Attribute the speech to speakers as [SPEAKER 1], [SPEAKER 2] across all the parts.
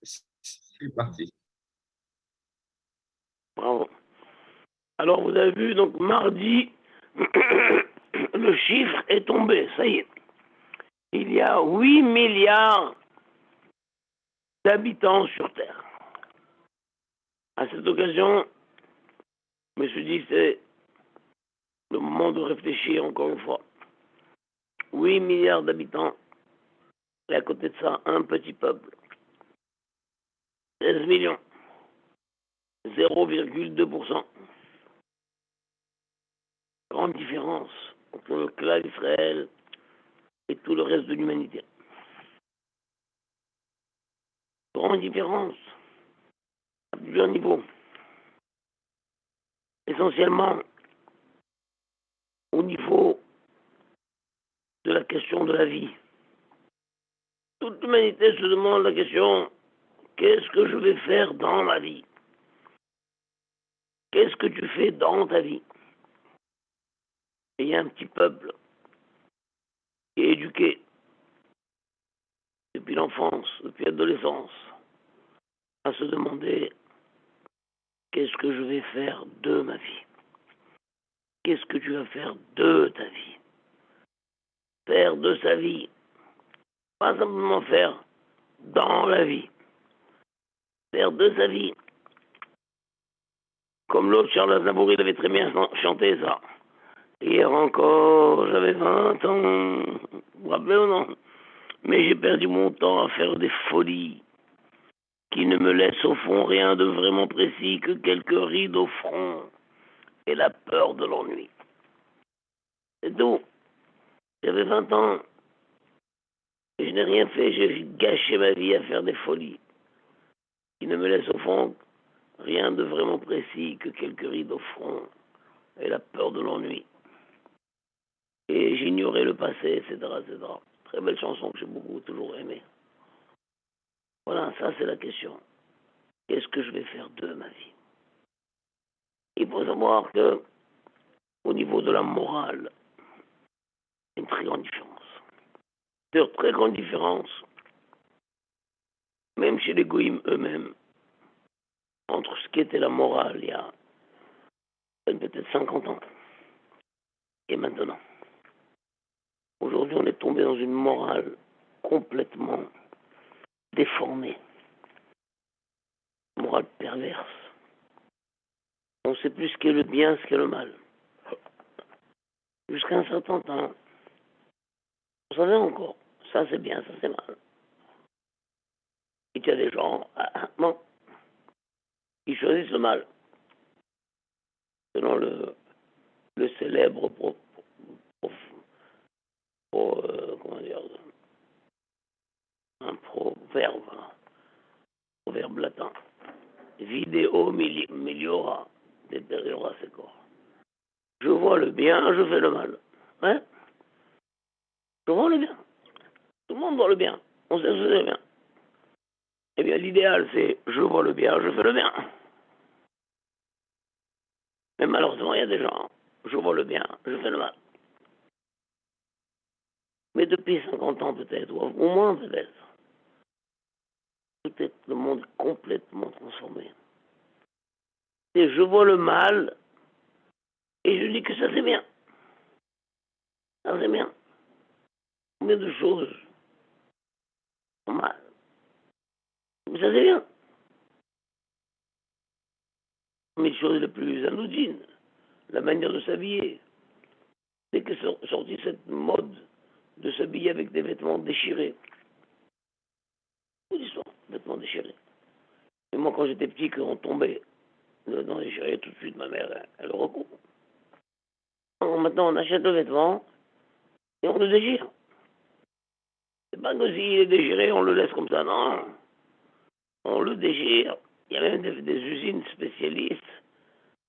[SPEAKER 1] C'est parti.
[SPEAKER 2] Bravo. Alors, vous avez vu, donc mardi, le chiffre est tombé, ça y est. Il y a 8 milliards d'habitants sur Terre. À cette occasion, je me suis dit, c'est le moment de réfléchir encore une fois. 8 milliards d'habitants, et à côté de ça, un petit peuple. 16 millions, 0,2%. Grande différence entre le clan d'Israël et tout le reste de l'humanité. Grande différence à plusieurs niveaux. Essentiellement au niveau de la question de la vie. Toute l'humanité se demande la question, qu'est-ce que je vais faire dans ma vie? Qu'est-ce que tu fais dans ta vie? Et il y a un petit peuple qui est éduqué depuis l'enfance, depuis l'adolescence, à se demander qu'est-ce que je vais faire de ma vie? Qu'est-ce que tu vas faire de ta vie? Faire de sa vie. Pas simplement faire dans la vie. Faire de sa vie. Comme l'autre, Charles Aznavour, il avait très bien chanté ça. Hier encore, j'avais 20 ans. Vous vous rappelez ou non? Mais j'ai perdu mon temps à faire des folies qui ne me laissent au fond rien de vraiment précis que quelques rides au front et la peur de l'ennui. C'est tout. J'avais 20 ans et je n'ai rien fait. J'ai gâché ma vie à faire des folies qui ne me laissent au fond rien de vraiment précis que quelques rides au front et la peur de l'ennui. Et j'ignorais le passé, etc., etc. Très belle chanson que j'ai beaucoup toujours aimée. Voilà, ça c'est la question. Qu'est-ce que je vais faire de ma vie? Il faut savoir que, au niveau de la morale, il y a une très grande différence. D'ailleurs, très grande différence, même chez les goïms eux-mêmes, entre ce qu'était la morale il y a peut-être 50 ans et maintenant. Aujourd'hui, on est tombé dans une morale complètement déformée, morale perverse. On ne sait plus ce qu'est le bien, ce qu'est le mal. Jusqu'à un certain temps, on savait encore, ça c'est bien, ça c'est mal. Et il y a des gens, bon, ils choisissent le mal. Selon le célèbre comment dire, un proverbe latin. Vidéo meliora, détériora ses corps. Je vois le bien, je fais le mal. Ouais, je vois le bien. Tout le monde voit le bien. On sait ce que c'est le bien. Eh bien, l'idéal, c'est je vois le bien, je fais le bien. Mais malheureusement, il y a des gens, je vois le bien, je fais le mal. Mais depuis 50 ans peut-être, ou au moins peut-être, peut-être le monde est complètement transformé. Et je vois le mal et je dis que ça c'est bien. Ça c'est bien. Combien de choses sont mal. Mais ça c'est bien. Mais les choses les plus anodines, la manière de s'habiller. Dès que sortit cette mode de s'habiller avec des vêtements déchirés. Une histoire, vêtements déchirés. Et moi quand j'étais petit, quand on tombait, le vêtement déchiré, tout de suite ma mère, elle le recouvre. Maintenant on achète le vêtement et on le déchire. C'est pas que s'il est déchiré, on le laisse comme ça, non. On le déchire. Il y a même des usines spécialistes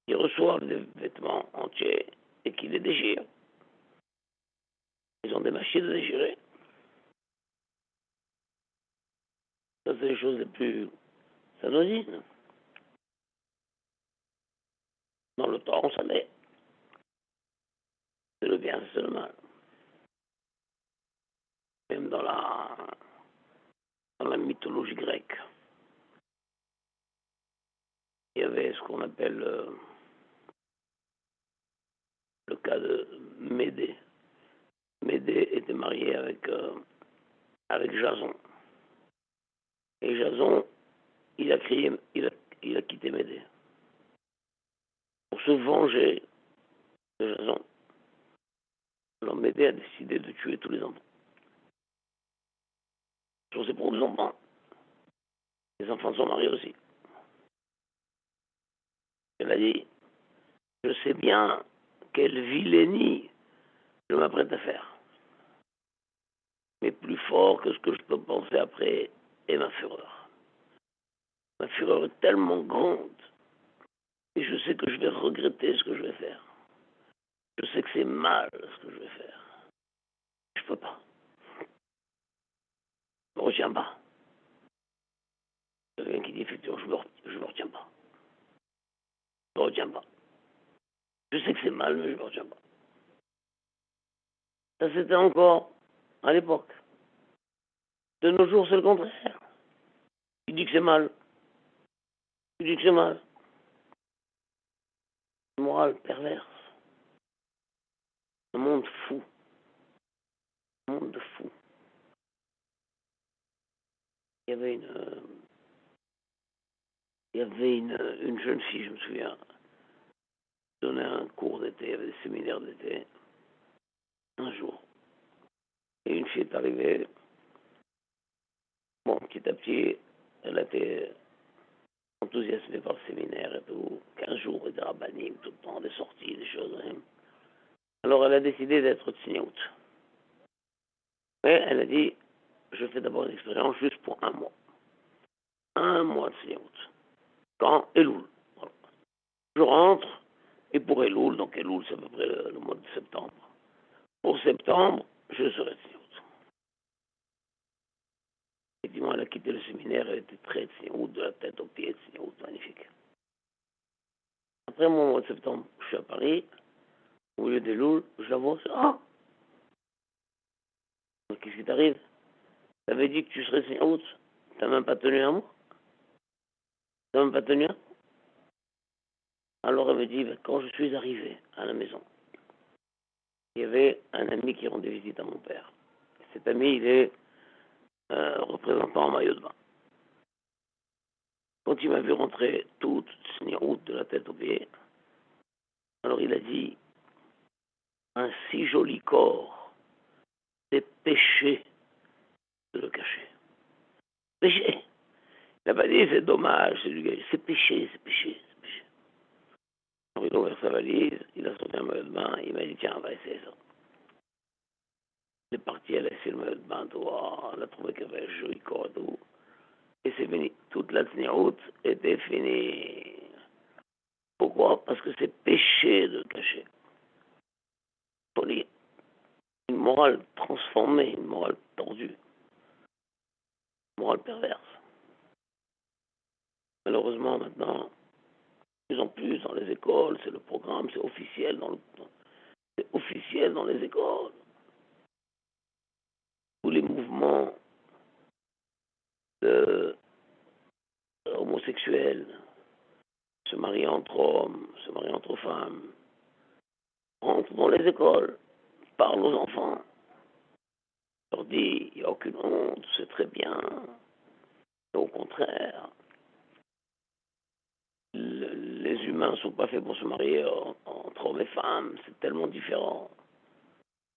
[SPEAKER 2] qui reçoivent des vêtements entiers et qui les déchirent. Ils ont des machines à déchirer. Ça, c'est les choses les plus anodines. Dans le temps, ça l'est. C'est le bien, c'est le mal. Même dans la mythologie grecque. avait ce qu'on appelle le cas de Médée. Médée était marié avec Jason. Et Jason, il a quitté Médée. Pour se venger de Jason, alors Médée a décidé de tuer tous les enfants. Sur ses propres enfants. Les enfants sont mariés aussi. Elle a dit, je sais bien quelle vilainie je m'apprête à faire. Mais plus fort que ce que je peux penser après est ma fureur. Ma fureur est tellement grande et je sais que je vais regretter ce que je vais faire. Je sais que c'est mal ce que je vais faire. Je peux pas. Je me retiens pas. Il y a quelqu'un qui dit effectivement, je me retiens pas. Je me retiens pas. Je sais que c'est mal, mais je me retiens pas. Ça c'était encore à l'époque. De nos jours, c'est le contraire. Tu dis que c'est mal. Tu dis que c'est mal. Une morale perverse. Un monde fou. Un monde de fou. Il y avait une jeune fille, je me souviens, qui donnait un cours d'été, il y avait des séminaires d'été, un jour. Et une fille est arrivée. Bon, petit à petit, elle a été enthousiasmée par le séminaire et tout. 15 jours, et des rabbinim, tout le temps, des sorties, des choses. Hein. Alors elle a décidé d'être tsniout. Mais elle a dit, je fais d'abord une expérience juste pour un mois. Un mois de tsniout. Quand Elul. Voilà. Je rentre, et pour Elul, donc Elul c'est à peu près le mois de septembre. Pour septembre, je serai tsniout. Effectivement, elle a quitté le séminaire, elle était très tsniout, de la tête aux pieds, tsniout, magnifique. Après mon mois de septembre, je suis à Paris, au lieu d'Elul, je la vois, ah, qu'est-ce qui t'arrive? T'avais dit que tu serais tsniout, t'as même pas tenu un mois? T'as même pas tenu un? Alors elle me dit, ben, quand je suis arrivé à la maison, il y avait un ami qui rendait visite à mon père. Cet ami, il est représentant en maillot de bain. Quand il m'a vu rentrer toute route de la tête aux pieds, alors il a dit, un si joli corps, c'est péché de le cacher. Péché. Il n'a pas dit c'est dommage, c'est du gage. C'est péché, c'est péché, c'est péché. Alors il a ouvert sa valise, il a sorti un maillot de bain, il m'a dit tiens, on va essayer ça. Il est parti, elle a essayé le maillot de bain, tout, oh, elle a trouvé qu'il avait un joli corps et tout. Et c'est fini. Toute la route était finie. Pourquoi? Parce que c'est péché de le cacher. Folie. Une morale transformée, une morale tordue, une morale perverse. Malheureusement, maintenant, de plus en plus dans les écoles, c'est le programme, c'est officiel c'est officiel dans les écoles. Tous les mouvements de homosexuels, se marier entre hommes, se marier entre femmes, rentrent dans les écoles, parlent aux enfants, leur dit, il n'y a aucune honte, c'est très bien. Et au contraire, les humains ne sont pas faits pour se marier entre hommes et femmes, c'est tellement différent.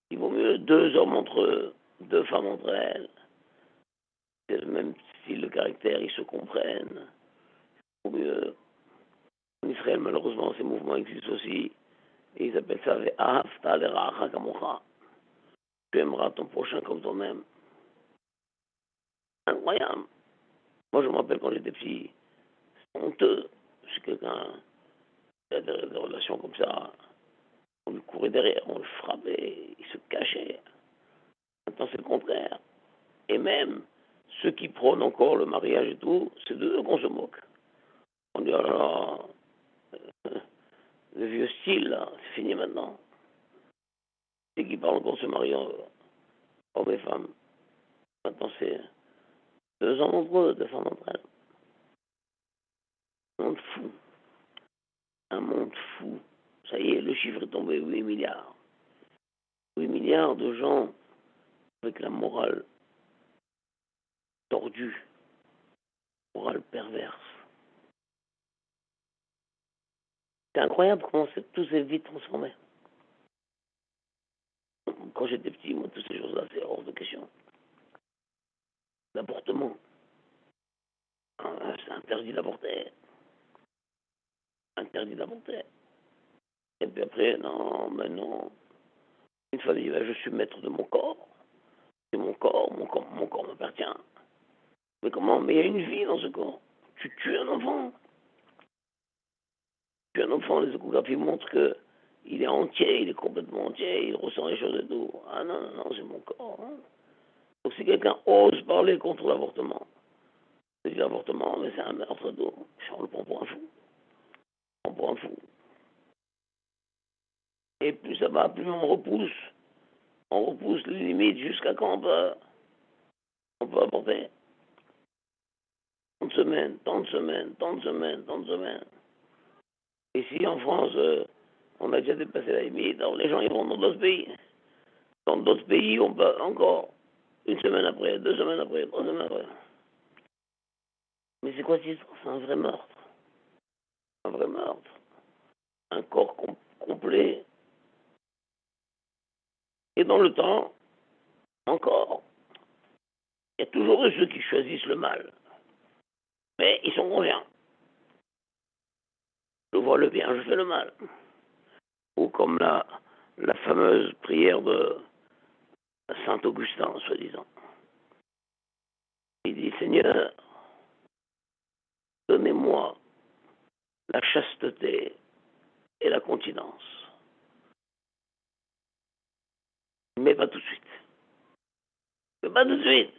[SPEAKER 2] Il vaut mieux deux hommes entre eux, deux femmes entre elles. Même si le caractère, ils se comprennent. Il vaut mieux. En Israël, malheureusement, ces mouvements existent aussi. Et ils appellent ça les Ahavta l'eracha kamocha. Tu aimeras ton prochain comme toi-même. Incroyable. Moi, je me rappelle quand j'étais petit, c'est honteux. Si quelqu'un a des relations comme ça, on lui courait derrière, on le frappait, il se cachait. Maintenant, c'est le contraire. Et même ceux qui prônent encore le mariage et tout, c'est d'eux qu'on se moque. On dit, oh là là, le vieux style, là, c'est fini maintenant. Ceux qui parlent encore de se marier, hommes et femmes. Maintenant, c'est deux hommes entre eux, deux femmes entre elles. Un monde fou. chiffre est tombé, 8 milliards. 8 milliards de gens avec la morale tordue, morale perverse. C'est incroyable comment tout s'est vite transformé. Quand j'étais petit, moi, toutes ces choses-là, c'est hors de question. L'avortement, c'est interdit d'avorter. Interdit d'avorter. Et puis après, non, mais non. Une femme dit, ben, je suis maître de mon corps. C'est mon corps m'appartient. Mais comment? Mais il y a une vie dans ce corps. Tu tues un enfant. Tu tues un enfant, les échographies montrent que il est entier, il est complètement entier, il ressent les choses et tout. Ah non, non, non, c'est mon corps. Hein. Donc si quelqu'un ose parler contre l'avortement, c'est l'avortement, mais c'est un meurtre d'eau. On le prend pour un fou. On prend pour un fou. Et plus ça va, plus on repousse. On repousse les limites jusqu'à quand on peut avorter. Tant de semaines, tant de semaines, tant de semaines, tant de semaines. Ici en France, on a déjà dépassé la limite, alors les gens ils vont dans d'autres pays. Dans d'autres pays, on peut encore une semaine après, 2 semaines après, 3 semaines après. Mais c'est quoi cette histoire? C'est un vrai meurtre. Un vrai meurtre. Un corps complet. Et dans le temps, encore, il y a toujours eu ceux qui choisissent le mal. Mais ils sont conscients. Je vois le bien, je fais le mal. Ou comme la fameuse prière de Saint Augustin, soi-disant. Il dit, Seigneur, donnez-moi la chasteté et la continence. Mais pas tout de suite. Mais pas tout de suite.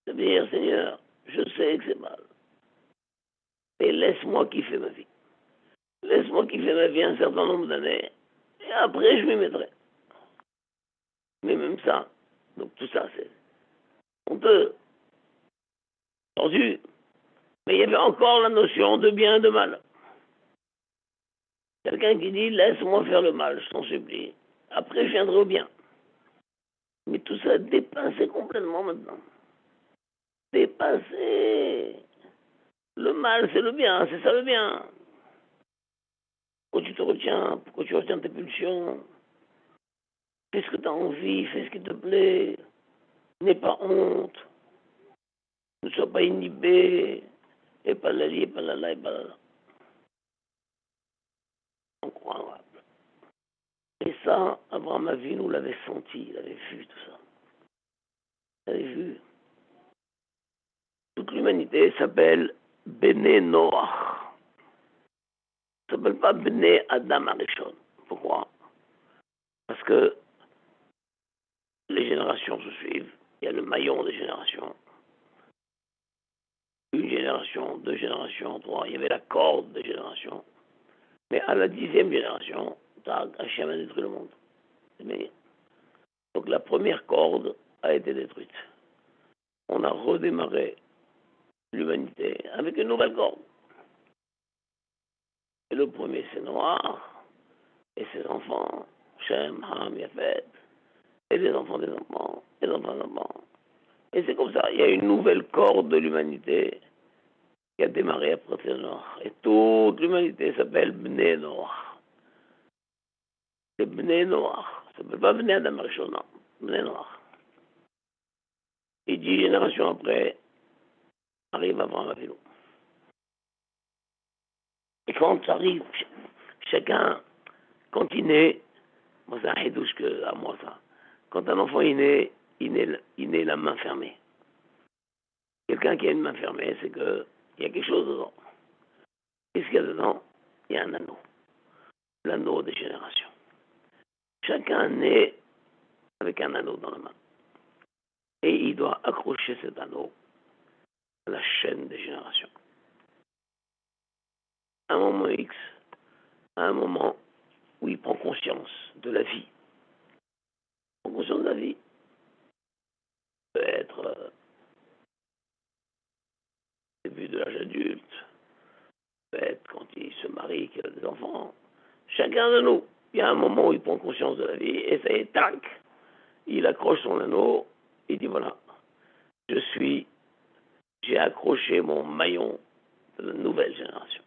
[SPEAKER 2] C'est-à-dire, Seigneur, je sais que c'est mal. Mais laisse-moi kiffer ma vie. Laisse-moi kiffer ma vie un certain nombre d'années. Et après, je m'y mettrai. Mais même ça, donc tout ça, c'est honteux, tordu. Mais il y avait encore la notion de bien et de mal. Quelqu'un qui dit, laisse-moi faire le mal, je t'en supplie. Après, je viendrai au bien. Mais tout ça est dépassé complètement maintenant. Dépassé. Le mal, c'est le bien, c'est ça le bien. Pourquoi tu te retiens? Pourquoi tu retiens tes pulsions? Fais ce que tu as envie, fais ce qui te plaît. N'aie pas honte. Ne sois pas inhibé. Et pas la li, et pas la la, et pas la la. Incroyable. Et ça, Abraham Avinu l'avait senti, il avait vu tout ça. Il avait vu. Toute l'humanité s'appelle Bene Noach. Ça ne s'appelle pas Bene Adam Arishon. Pourquoi? Parce que les générations se suivent. Il y a le maillon des générations. Une génération, 2 générations, 3. Il y avait la corde des générations. Mais à la 10e génération, Hachem a détruit le monde. Mais, donc la première corde a été détruite. On a redémarré l'humanité avec une nouvelle corde. Et le premier, c'est Noir, et ses enfants, Shem, Ham, Yafet, et les enfants des enfants, et les enfants des enfants. Et c'est comme ça, il y a une nouvelle corde de l'humanité qui a démarré après le Noir. Et toute l'humanité s'appelle Bnei Noir. C'est Bnei Noir. Ça ne s'appelle pas Bnei Adam Rishon, non. Bnei Noir. Et 10 générations après, arrive Abraham Avinu. Et quand ça arrive, chacun, quand il naît, moi c'est un hédouche que à moi ça. Quand un enfant est né, il naît la main fermée. Quelqu'un qui a une main fermée, c'est qu'il y a quelque chose dedans. Qu'est-ce qu'il y a dedans? Il y a un anneau. L'anneau des générations. Chacun naît avec un anneau dans la main. Et il doit accrocher cet anneau à la chaîne des générations. À un moment X, à un moment où il prend conscience de la vie. Il prend conscience de la vie. Peut être début de l'âge adulte, peut être quand il se marie, qu'il a des enfants. Chacun de nous, il y a un moment où il prend conscience de la vie, et ça y est, tac, il accroche son anneau, il dit voilà, j'ai accroché mon maillon de la nouvelle génération.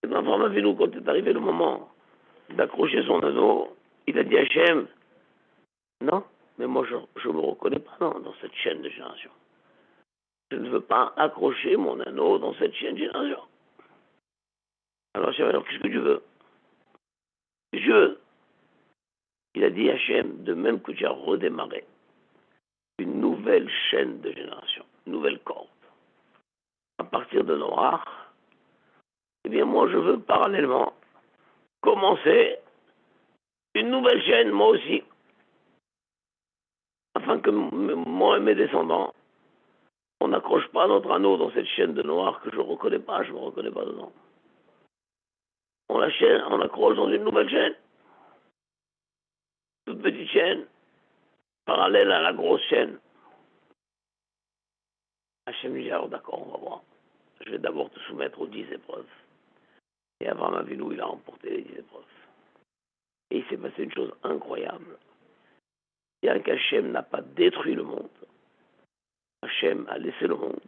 [SPEAKER 2] Et dans Abraham Avinu, quand est arrivé le moment d'accrocher son anneau, il a dit à Hachem, non, mais moi je ne me reconnais pas dans cette chaîne de génération. Je ne veux pas accrocher mon anneau dans cette chaîne de génération. Alors Hachem, alors qu'est-ce que tu veux? Je veux. Il a dit à Hachem, de même que tu as redémarré une nouvelle chaîne de génération, une nouvelle corde. À partir de Noach, eh bien moi je veux parallèlement commencer une nouvelle chaîne, moi aussi, afin que moi et mes descendants, on n'accroche pas notre anneau dans cette chaîne de Noach que je ne reconnais pas, je ne me reconnais pas dedans. On accroche dans une nouvelle chaîne, toute petite chaîne, parallèle à la grosse chaîne. Hachem dit alors d'accord, on va voir. Je vais d'abord te soumettre aux 10 épreuves. Et Abraham Avinu, il a remporté les 10 épreuves. Et il s'est passé une chose incroyable. Bien qu'Hachem n'a pas détruit le monde, Hachem a laissé le monde.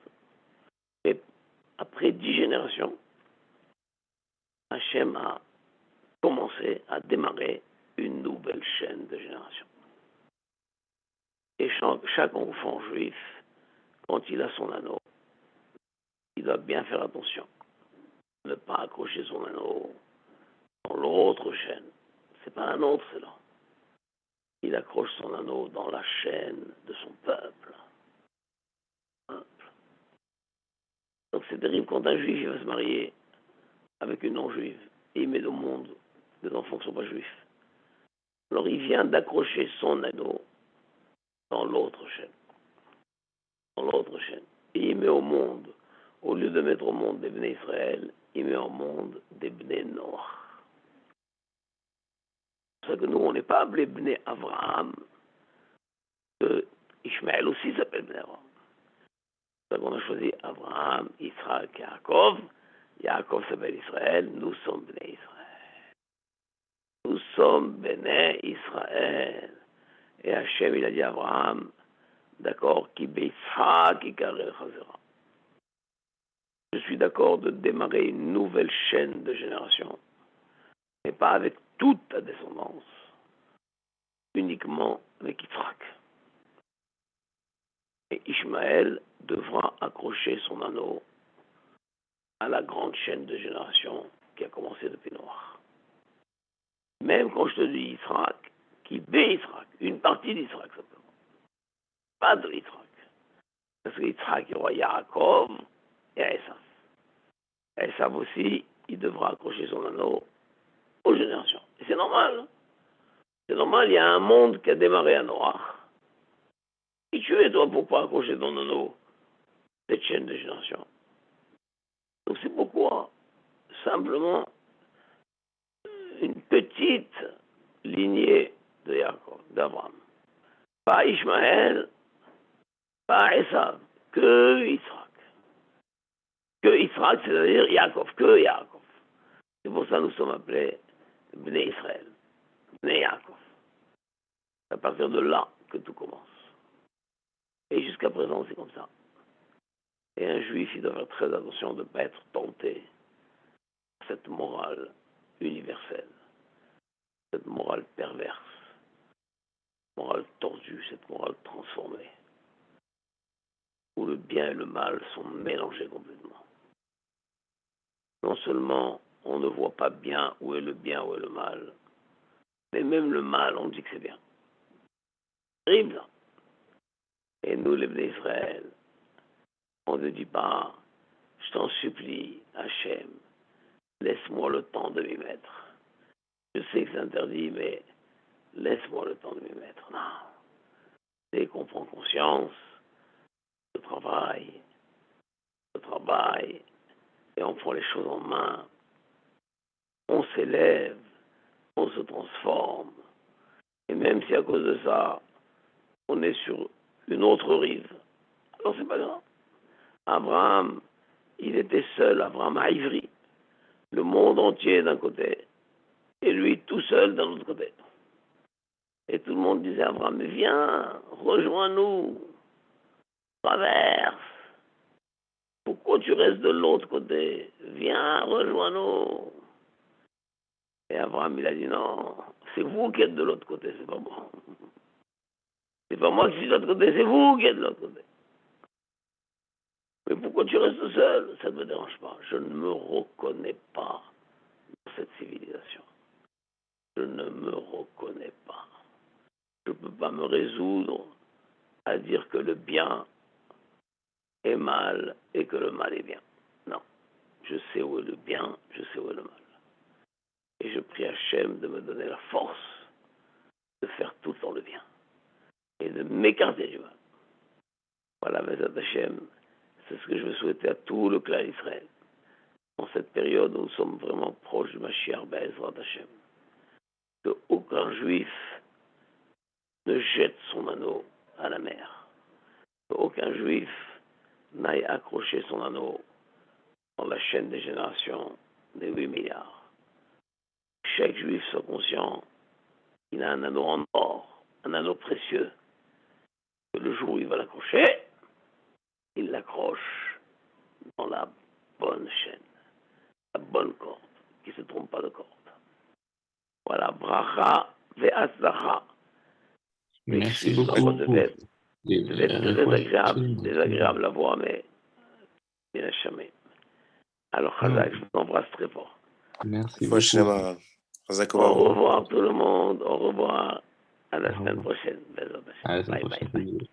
[SPEAKER 2] Mais après 10 générations, Hachem a commencé à démarrer une nouvelle chaîne de générations. Et chaque enfant juif, quand il a son anneau, il doit bien faire attention. Ne pas accrocher son anneau dans l'autre chaîne. C'est pas un autre, c'est là. Il accroche son anneau dans la chaîne de son peuple. Donc c'est terrible quand un juif il va se marier avec une non-juive et il met au monde des enfants qui ne sont pas juifs. Alors il vient d'accrocher son anneau dans l'autre chaîne. Dans l'autre chaîne. Et il met au monde, au lieu de mettre au monde des Bnei Israël, il met au monde des Bnei Noach. C'est pour ça que nous, on n'est pas appelés Bnei Avraham, que Ishmaël aussi s'appelle Bnei Avraham. C'est pour ça qu'on a choisi Abraham, Yitzhak, Yaakov. Yaakov s'appelle Israël, nous sommes Bnei Israël. Nous sommes Bnei Israël. Et Hachem, il a dit à Abraham, d'accord, qui Yitzhak, qui Chazera. Je suis d'accord de démarrer une nouvelle chaîne de génération, mais pas avec toute ta descendance, uniquement avec Yitzhak. Et Ishmaël devra accrocher son anneau à la grande chaîne de génération qui a commencé depuis Noach. Même quand je te dis Yitzhak, qui bé Yitzhak, une partie d'Yitzhak simplement, pas de Yitzhak. Parce que Yitzhak, il y aura Yaakov et Esav. Esav aussi, il devra accrocher son anneau aux générations. Et c'est normal. C'est normal, il y a un monde qui a démarré à Noach. Qui tu es, toi, pour pas accrocher ton anneau cette chaîne de génération? Donc c'est pourquoi, simplement, une petite lignée de Yaakov, d'Abraham. Pas Ishmaël, pas Esav, que Yitzhak. Que Yitzhak, c'est-à-dire Yaakov, que Yaakov. C'est pour ça que nous sommes appelés Bnei Israël, Bnei Yaakov. C'est à partir de là que tout commence. Et jusqu'à présent, c'est comme ça. Et un juif, il doit faire très attention de ne pas être tenté par cette morale universelle, cette morale perverse, cette morale tordue, cette morale transformée, où le bien et le mal sont mélangés complètement. Non seulement on ne voit pas bien où est le bien, où est le mal, mais même le mal, on dit que c'est bien. Terrible, ça. Et nous, les Bnei Israël, on ne dit pas, je t'en supplie, Hachem, laisse-moi le temps de m'y mettre. Je sais que c'est interdit, mais laisse-moi le temps de m'y mettre. Non. Dès qu'on prend conscience, le travail, et on prend les choses en main, on s'élève, on se transforme. Et même si à cause de ça, on est sur une autre rive, alors c'est pas grave. Abraham, il était seul, Abraham à Ivry. Le monde entier d'un côté, et lui tout seul d'un autre côté. Et tout le monde disait à Abraham, mais viens, rejoins-nous, traverse. Pourquoi tu restes de l'autre côté? Viens, rejoins-nous. Et Abraham, il a dit, non, c'est vous qui êtes de l'autre côté, c'est pas moi. C'est pas moi qui suis de l'autre côté, c'est vous qui êtes de l'autre côté. Mais pourquoi tu restes seul? Ça ne me dérange pas. Je ne me reconnais pas dans cette civilisation. Je ne me reconnais pas. Je ne peux pas me résoudre à dire que le bien est mal et que le mal est bien. Non. Je sais où est le bien, je sais où est le mal. Et je prie Hachem de me donner la force de faire tout le temps le bien et de m'écarter du mal. Voilà, Bezat Hachem, c'est ce que je veux souhaiter à tout le clan d'Israël. En cette période où nous sommes vraiment proches du Mashiach Bezrat Hachem. Que aucun juif ne jette son anneau à la mer. Que aucun juif n'aille accrocher son anneau dans la chaîne des générations des 8 milliards. Chaque juif soit conscient qu'il a un anneau en or, un anneau précieux, que le jour où il va l'accrocher, il l'accroche dans la bonne chaîne, la bonne corde, qui ne se trompe pas de corde. Voilà, bracha ve'atzlacha.
[SPEAKER 1] Merci
[SPEAKER 2] Excuse-moi,
[SPEAKER 1] beaucoup.
[SPEAKER 2] devait être très désagréable à voir, mais il n'a jamais. Alors, Khazak, je vous embrasse très fort.
[SPEAKER 1] Merci beaucoup.
[SPEAKER 2] Au revoir tout le monde, au revoir, à la semaine prochaine.
[SPEAKER 1] À la semaine
[SPEAKER 2] Bye, bye,
[SPEAKER 1] prochaine.
[SPEAKER 2] bye.